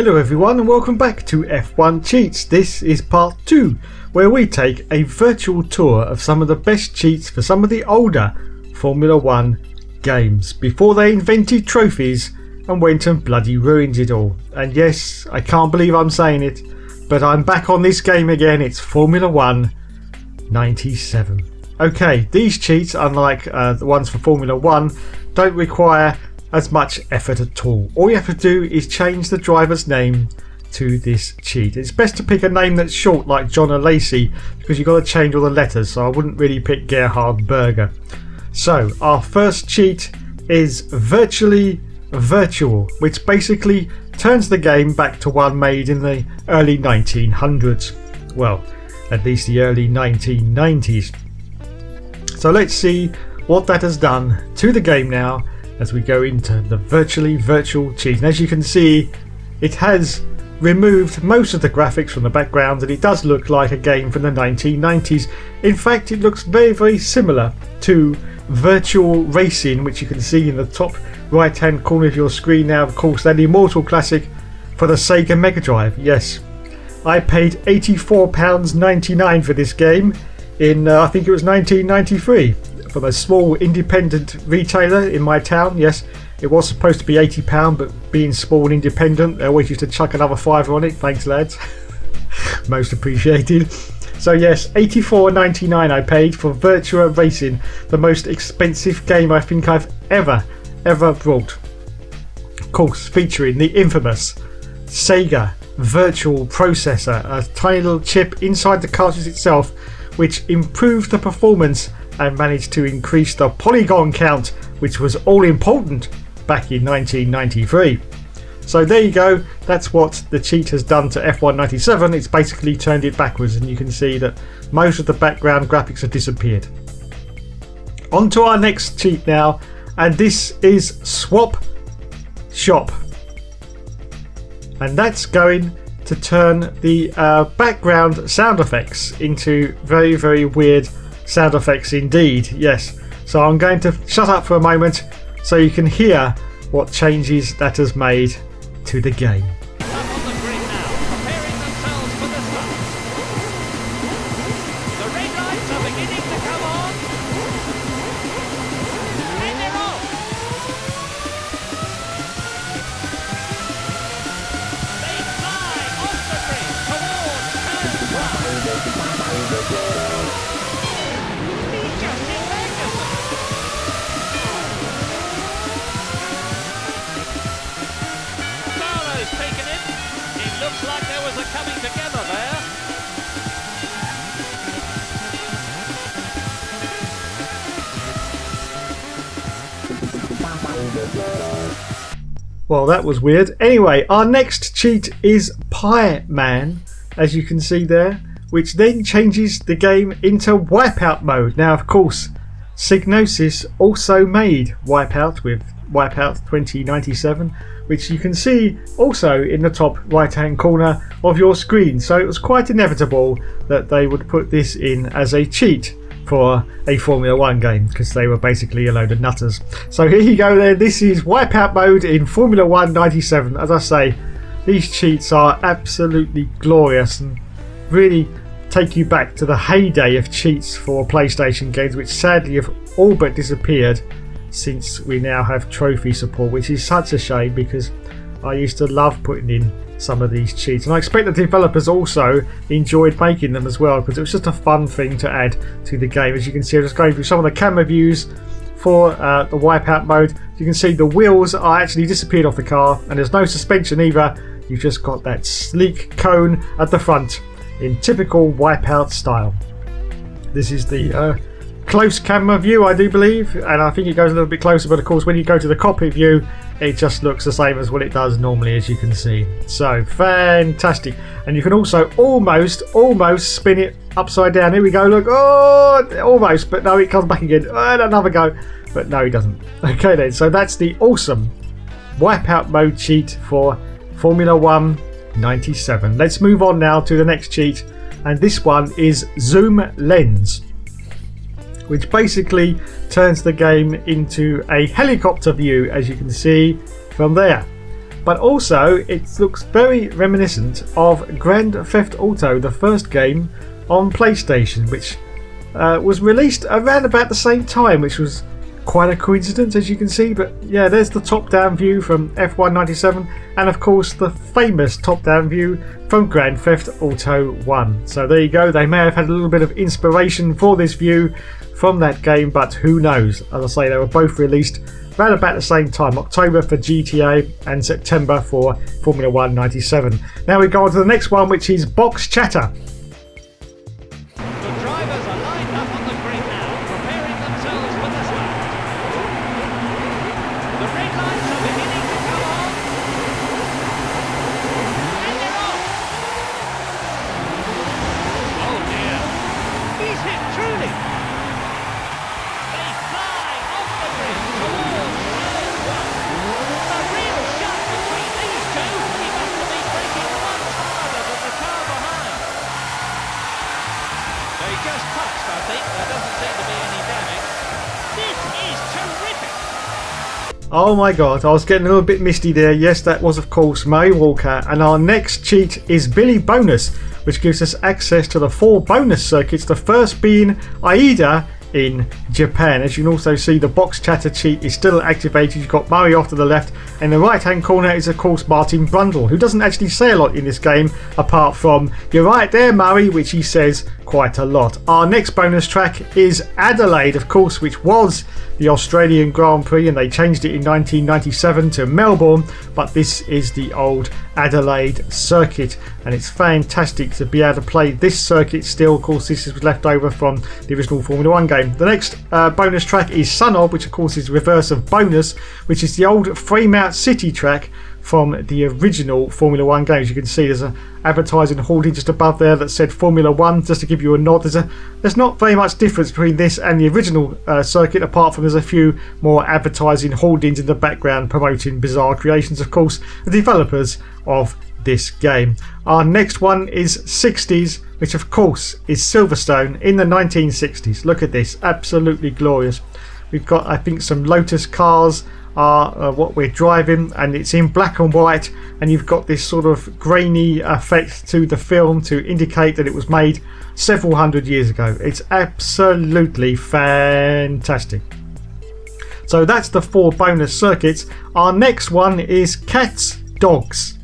Hello everyone and welcome back to F1 Cheats. This is part 2 where we take a virtual tour of some of the best cheats for some of the older Formula 1 games before they invented trophies and went and bloody ruined it all. And yes, I can't believe I'm saying it, but I'm back on this game again. It's Formula 1 97. Okay, these cheats, unlike the ones for Formula 1, don't require as much effort at all. All you have to do is change the driver's name to this cheat. It's best to pick a name that's short like John or Lacey because you've got to change all the letters, so I wouldn't really pick Gerhard Berger. So our first cheat is virtually virtual, which basically turns the game back to one made in the early 1900s. Well, at least the early 1990s. So let's see what that has done to the game now as we go into the virtually virtual cheat. And as you can see, it has removed most of the graphics from the background and it does look like a game from the 1990s. In fact, it looks very, very similar to Virtual Racing, which you can see in the top right hand corner of your screen now. Of course, that immortal classic for the Sega Mega Drive. Yes, I paid £84.99 for this game in I think it was 1993 from a small independent retailer in my town. Yes, it was supposed to be £80, but being small and independent, they always used to chuck another £5 on it. Thanks lads, most appreciated. So yes, £84.99 I paid for Virtua Racing, the most expensive game I think I've ever bought. Of course, featuring the infamous Sega Virtual Processor, a tiny little chip inside the cartridge itself, which improved the performance and managed to increase the polygon count, which was all important back in 1993. So there you go, that's what the cheat has done to F1 97. It's basically turned it backwards, and you can see that most of the background graphics have disappeared. On to our next cheat now, and this is Swap Shop, and that's going to turn the background sound effects into very, very weird sound effects indeed. Yes, so I'm going to shut up for a moment so you can hear what changes that has made to the game. Looks like there was a coming together there. Well, that was weird. Anyway, our next cheat is Pie Man, as you can see there, which then changes the game into Wipeout Mode. Now, of course, Psygnosis also made Wipeout with Wipeout 2097, which you can see also in the top right hand corner of your screen. So it was quite inevitable that they would put this in as a cheat for a Formula 1 game, because they were basically a load of nutters. So here you go there, this is Wipeout Mode in Formula 1 97. As I say, these cheats are absolutely glorious and really take you back to the heyday of cheats for PlayStation games, which sadly have all but disappeared since we now have trophy support, which is such a shame because I used to love putting in some of these cheats, and I expect the developers also enjoyed making them as well, because it was just a fun thing to add to the game. As you can see, I'm just going through some of the camera views for the Wipeout Mode. You can see the wheels are actually disappeared off the car, and there's no suspension either. You've just got that sleek cone at the front in typical Wipeout style. This is the close camera view, I do believe, and I think it goes a little bit closer, but of course when you go to the cockpit view it just looks the same as what it does normally, as you can see. So fantastic. And you can also almost spin it upside down. Here we go, look, oh, almost, but no, it comes back again. And another go, but no, it doesn't. Okay then, so that's the awesome Wipeout Mode cheat for Formula 1 97. Let's move on now to the next cheat, and this one is Zoom Lens, which basically turns the game into a helicopter view, as you can see from there. but also it looks very reminiscent of Grand Theft Auto, the first game on PlayStation, which was released around about the same time, which was quite a coincidence, as you can see. But yeah, there's the top-down view from F1 97, and of course the famous top-down view from Grand Theft Auto 1. So there you go, they may have had a little bit of inspiration for this view from that game, but who knows. As I say, they were both released around about the same time, October for GTA and September for Formula 1 97. Now we go on to the next one, which is Box Chatter. Oh my god, I was getting a little bit misty there. Yes, that was of course Murray Walker. And our next cheat is Billy Bonus, which gives us access to the 4 bonus circuits, the first being AIDA in Japan. As you can also see, the Box Chatter cheat is still activated. You've got Murray off to the left, and the right hand corner is of course Martin Brundle, who doesn't actually say a lot in this game apart from "you're right there Murray," which he says quite a lot. Our next bonus track is Adelaide, of course, which was the Australian Grand Prix, and they changed it in 1997 to Melbourne, but this is the old Adelaide circuit, and it's fantastic to be able to play this circuit still. Of course, this is left over from the original Formula 1 game. The next bonus track is Son of, which of course is reverse of Bonus, which is the old Fremont City track from the original Formula 1 games. You can see there's an advertising hoarding just above there that said Formula 1, just to give you a nod. There's not very much difference between this and the original circuit, apart from there's a few more advertising hoardings in the background promoting Bizarre Creations, of course, the developers of this game. Our next one is 60s, which of course is Silverstone in the 1960s. Look at this, absolutely glorious. We've got, I think, some Lotus cars are what we're driving, and it's in black and white, and you've got this sort of grainy effect to the film to indicate that it was made several hundred years ago. It's absolutely fantastic. So that's the 4 bonus circuits. Our next one is Cats Dogs,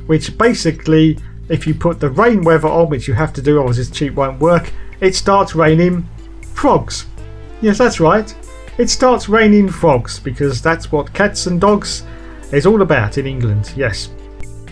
which basically, if you put the rain weather on, which you have to do, otherwise this cheat won't work, it starts raining frogs. Yes, that's right. It starts raining frogs, because that's what Cats and Dogs is all about in England. Yes.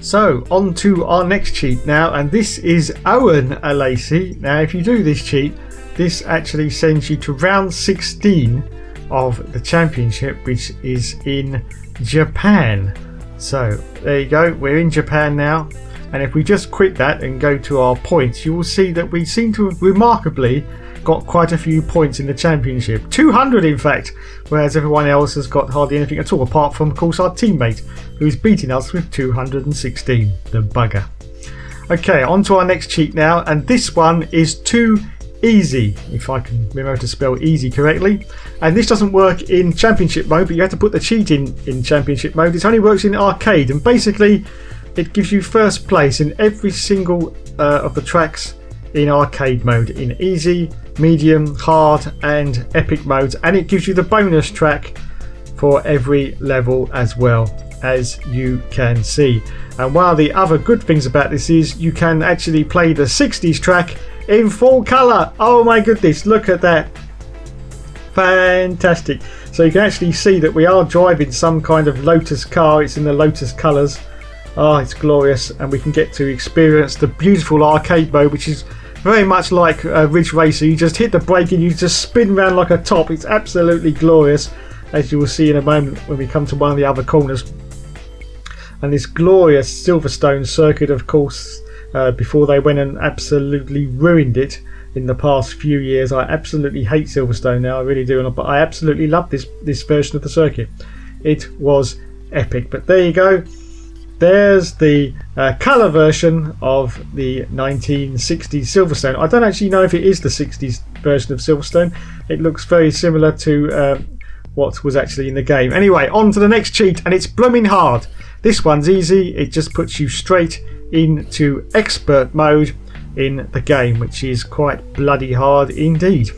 So on to our next cheat now, and this is Owen Alacy. Now if you do this cheat, this actually sends you to round 16 of the championship, which is in Japan. So there you go, we're in Japan now, and if we just quit that and go to our points, you will see that we seem to have remarkably got quite a few points in the championship, 200 in fact, whereas everyone else has got hardly anything at all, apart from of course our teammate, who's beating us with 216, the bugger. Okay, on to our next cheat now, and this one is Too Easy, if I can remember to spell easy correctly. And this doesn't work in championship mode, but you have to put the cheat in championship mode. It only works in arcade, and basically it gives you first place in every single of the tracks in arcade mode, in easy, medium, hard and epic modes, and it gives you the bonus track for every level as well, as you can see. And one of the other good things about this is you can actually play the 60s track in full colour. Oh my goodness, look at that, fantastic. So you can actually see that we are driving some kind of Lotus car. It's in the Lotus colours. Oh, it's glorious, and we can get to experience the beautiful arcade mode, which is very much like Ridge Racer. You just hit the brake and you just spin around like a top. It's absolutely glorious, as you will see in a moment when we come to one of the other corners. And this glorious Silverstone circuit, of course, before they went and absolutely ruined it in the past few years. I absolutely hate Silverstone now, I really do, but I absolutely love this version of the circuit. It was epic. But there you go. There's the colour version of the 1960s Silverstone. I don't actually know if it is the 60s version of Silverstone. It looks very similar to what was actually in the game. Anyway, on to the next cheat, and it's blooming hard. This one's easy. It just puts you straight into expert mode in the game, which is quite bloody hard indeed.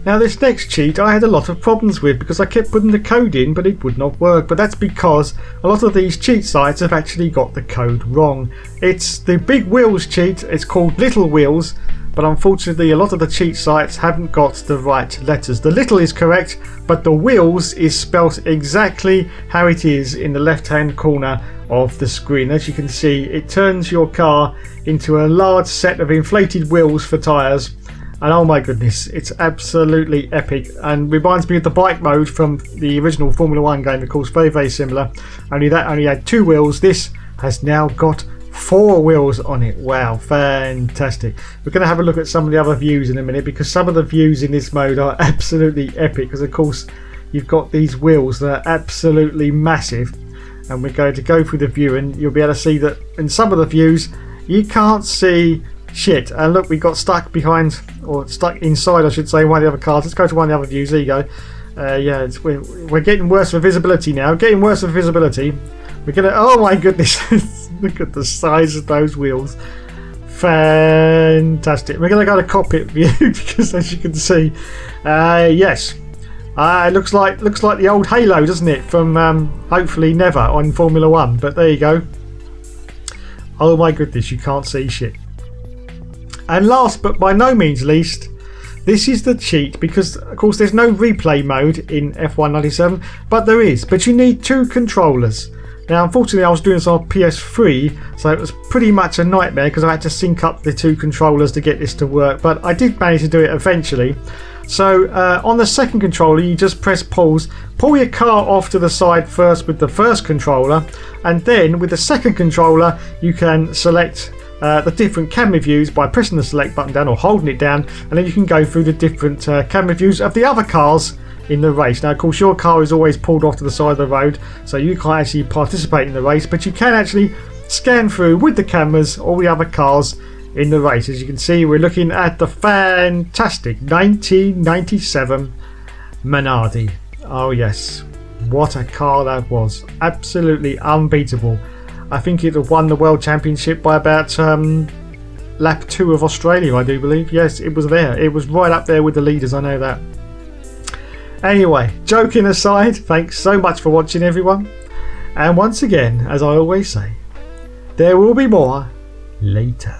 Now this next cheat I had a lot of problems with because I kept putting the code in but it would not work, but that's because a lot of these cheat sites have actually got the code wrong. It's the big wheels cheat, it's called little wheels, but unfortunately a lot of the cheat sites haven't got the right letters. The little is correct, but the wheels is spelt exactly how it is in the left hand corner of the screen. As you can see, it turns your car into a large set of inflated wheels for tyres. And oh my goodness, it's absolutely epic and reminds me of the bike mode from the original Formula 1 game, of course, very, very similar. Only that only had 2 wheels. This has now got 4 wheels on it. Wow, fantastic. We're going to have a look at some of the other views in a minute because some of the views in this mode are absolutely epic because, of course, you've got these wheels that are absolutely massive. And we're going to go through the view and you'll be able to see that in some of the views you can't see shit. And look, we got stuck behind, or stuck inside I should say, one of the other cars. Let's go to one of the other views. There you go. Yeah, we're getting worse for visibility now. Getting worse for visibility. We're gonna, oh my goodness, look at the size of those wheels. Fantastic. We're gonna go to cockpit view because as you can see, yes, it looks like the old Halo, doesn't it, from hopefully never on Formula 1. But there you go. Oh my goodness, you can't see shit. And last but by no means least, this is the cheat because of course there's no replay mode in F1 97, but there is. But you need 2 controllers. Now unfortunately I was doing this on PS3, so it was pretty much a nightmare because I had to sync up the 2 controllers to get this to work, but I did manage to do it eventually. So on the second controller you just press pause, pull your car off to the side first with the first controller, and then with the second controller you can select the different camera views by pressing the select button down or holding it down, and then you can go through the different camera views of the other cars in the race. Now of course your car is always pulled off to the side of the road, so you can't actually participate in the race, but you can actually scan through with the cameras all the other cars in the race. As you can see, we're looking at the fantastic 1997 Minardi. Oh yes, what a car that was. Absolutely unbeatable. I think it won the World Championship by about lap 2 of Australia, I do believe. Yes, it was there. It was right up there with the leaders, I know that. Anyway, joking aside, thanks so much for watching everyone. And once again, as I always say, there will be more later.